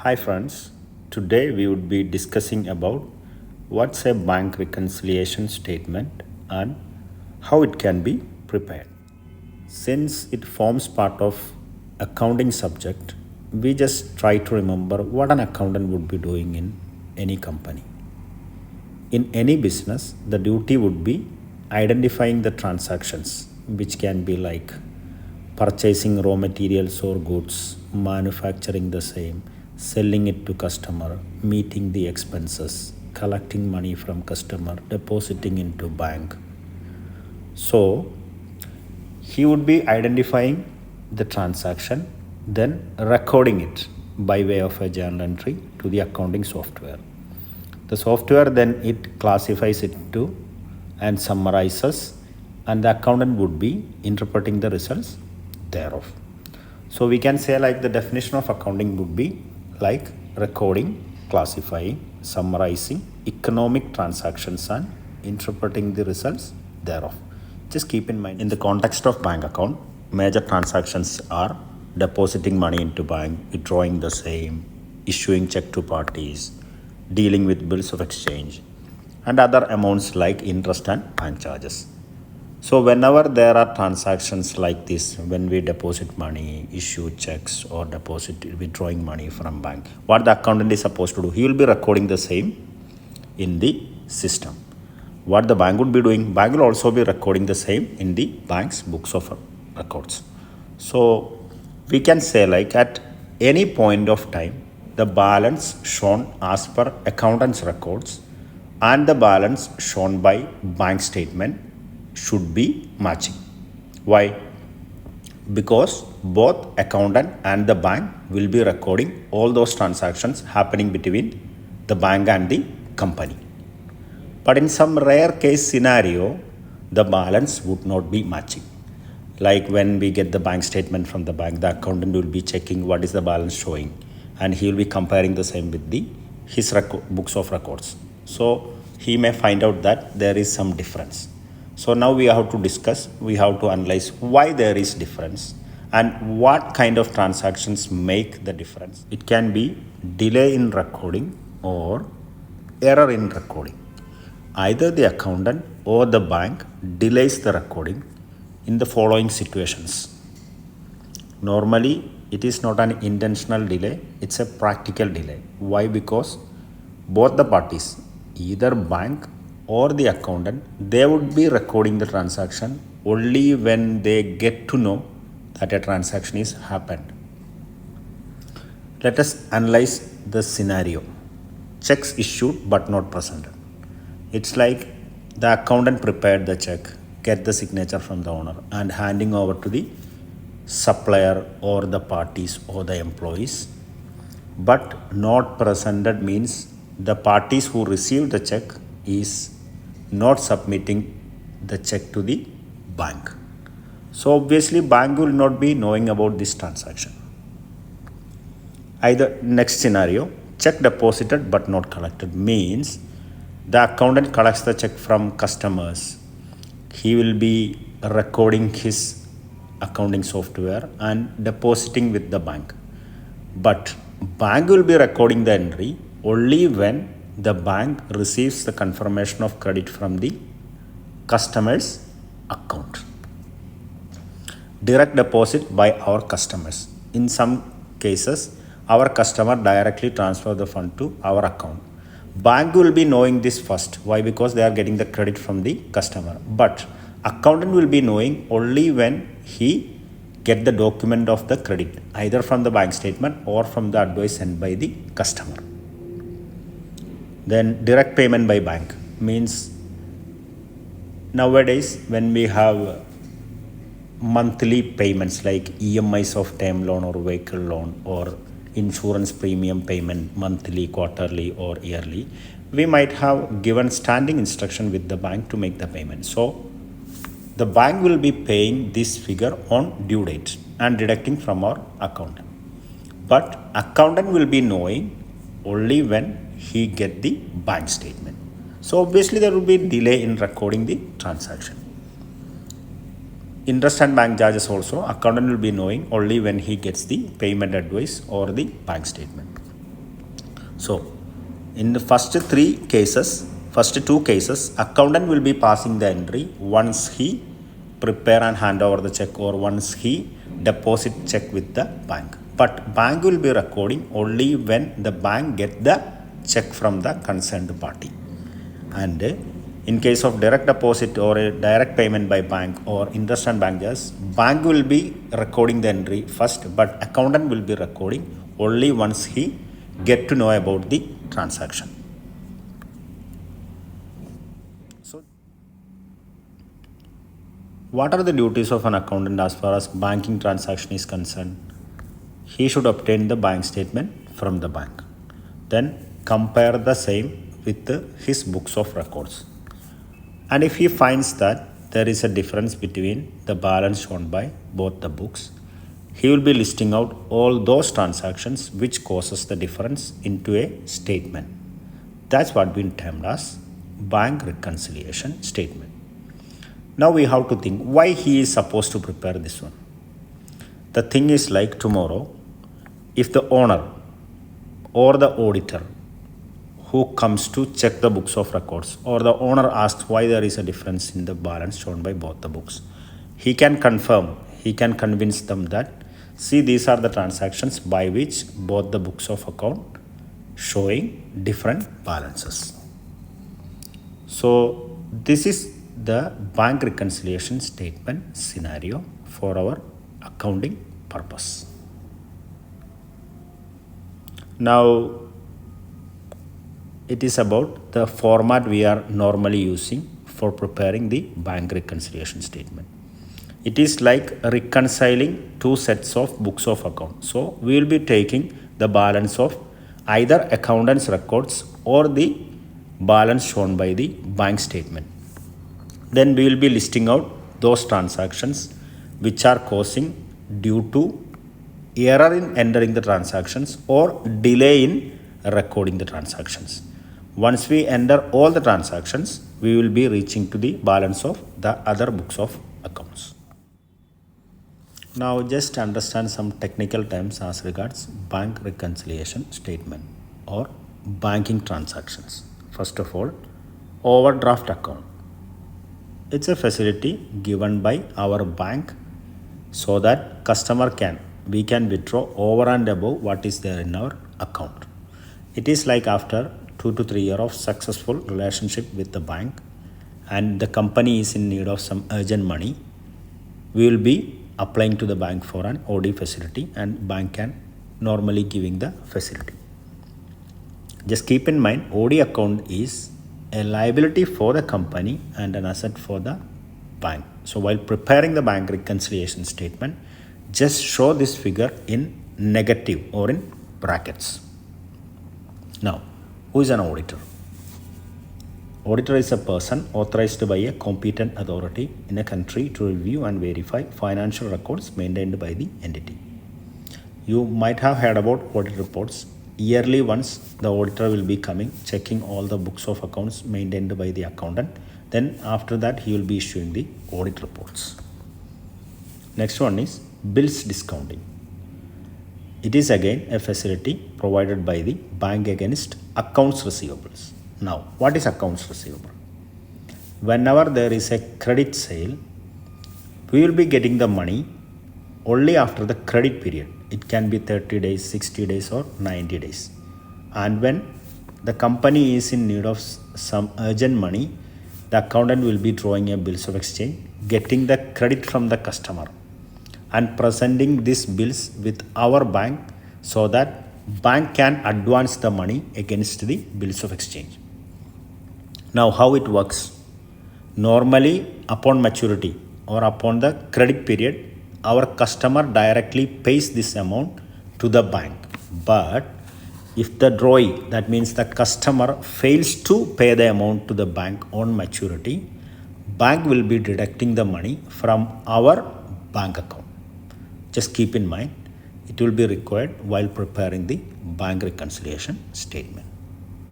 Hi friends, today we would be discussing about what's a bank reconciliation statement and how it can be prepared. Since it forms part of accounting subject, we just try to remember what an accountant would be doing in any company. In any business, the duty would be identifying the transactions, which can be like purchasing raw materials or goods, manufacturing the same, selling it to customer, meeting the expenses, collecting money from customer, depositing into bank. So he would be identifying the transaction, then recording it by way of a journal entry to the accounting software. The software then it classifies it to and summarizes, and the accountant would be interpreting the results thereof. So we can say like the definition of accounting would be like recording, classifying, summarizing economic transactions and interpreting the results thereof. Just keep in mind in the context of bank account, major transactions are depositing money into bank, withdrawing the same, issuing check to parties, dealing with bills of exchange, and other amounts like interest and bank charges. So whenever there are transactions like this, when we deposit money, issue checks, or withdrawing money from bank, what the accountant is supposed to do, he will be recording the same in the system. What the bank would be doing, bank will also be recording the same in the bank's books of records. So we can say like at any point of time, the balance shown as per accountant's records and the balance shown by bank statement should be matching. Why? Because both accountant and the bank will be recording all those transactions happening between the bank and the company. But in some rare case scenario, the balance would not be matching. Like when we get the bank statement from the bank, the accountant will be checking what is the balance showing, and he will be comparing the same with his books of records. So he may find out that there is some difference. So now we have to discuss, we have to analyze why there is difference and what kind of transactions make the difference. It can be delay in recording or error in recording. Either the accountant or the bank delays the recording in the following situations. Normally, it is not an intentional delay, it's a practical delay. Why? Because both the parties, either bank or the accountant, they would be recording the transaction only when they get to know that a transaction is happened. Let us analyze the scenario. Checks issued but not presented. It's like the accountant prepared the check, get the signature from the owner, and handing over to the supplier or the parties or the employees. But not presented means the parties who received the check is not submitting the check to the bank. So obviously bank will not be knowing about this transaction. Either next scenario, check deposited but not collected means the accountant collects the check from customers. He will be recording his accounting software and depositing with the bank. But bank will be recording the entry only when the bank receives the confirmation of credit from the customer's account. Direct deposit by our customers. In some cases, our customer directly transfer the fund to our account. Bank will be knowing this first. Why? Because they are getting the credit from the customer. But accountant will be knowing only when he get the document of the credit, either from the bank statement or from the advice sent by the customer. Then direct payment by bank means nowadays when we have monthly payments like EMIs of term loan or vehicle loan or insurance premium payment monthly, quarterly or yearly, we might have given standing instruction with the bank to make the payment. So the bank will be paying this figure on due date and deducting from our accountant. But accountant will be knowing only when he get the bank statement. So obviously there will be delay in recording the transaction. Interest and bank charges also, accountant will be knowing only when he gets the payment advice or the bank statement. So in the first two cases, accountant will be passing the entry once he prepare and hand over the check or once he deposit check with the bank. But bank will be recording only when the bank get the check from the concerned party. And in case of direct deposit or a direct payment by bank or interest and bank charges, bank will be recording the entry first, but accountant will be recording only once he get to know about the transaction. So what are the duties of an accountant as far as banking transaction is concerned? He should obtain the bank statement from the bank, then compare the same with his books of records. And if he finds that there is a difference between the balance shown by both the books, he will be listing out all those transactions which causes the difference into a statement. That's what we termed as bank reconciliation statement. Now we have to think why he is supposed to prepare this one. The thing is like tomorrow, if the owner or the auditor who comes to check the books of records or the owner asks why there is a difference in the balance shown by both the books, he can confirm, he can convince them that, see, these are the transactions by which both the books of account showing different balances. So this is the bank reconciliation statement scenario for our accounting purpose. Now it is about the format we are normally using for preparing the bank reconciliation statement. It is like reconciling two sets of books of account. So we will be taking the balance of either accountant's records or the balance shown by the bank statement. Then we will be listing out those transactions which are causing due to error in entering the transactions or delay in recording the transactions. Once we enter all the transactions, we will be reaching to the balance of the other books of accounts. Now just understand some technical terms as regards bank reconciliation statement or banking transactions. First of all, overdraft account. It's a facility given by our bank so that we can withdraw over and above what is there in our account. It is like after 2 to 3 years of successful relationship with the bank and the company is in need of some urgent money, we will be applying to the bank for an OD facility and bank can normally giving the facility. Just keep in mind, OD account is a liability for the company and an asset for the bank. So while preparing the bank reconciliation statement, just show this figure in negative or in brackets. Now, who is an auditor? Auditor is a person authorized by a competent authority in a country to review and verify financial records maintained by the entity. You might have heard about audit reports. Yearly once, the auditor will be coming, checking all the books of accounts maintained by the accountant. Then after that, he will be issuing the audit reports. Next one is bills discounting. It is again a facility provided by the bank against accounts receivables. Now, what is accounts receivable? Whenever there is a credit sale, we will be getting the money only after the credit period. It can be 30 days, 60 days or 90 days. And when the company is in need of some urgent money, the accountant will be drawing a bills of exchange, getting the credit from the customer and presenting these bills with our bank so that bank can advance the money against the bills of exchange. Now how it works? Normally upon maturity or upon the credit period, our customer directly pays this amount to the bank. But if the drawee, that means the customer fails to pay the amount to the bank on maturity, bank will be deducting the money from our bank account. Just keep in mind, it will be required while preparing the bank reconciliation statement.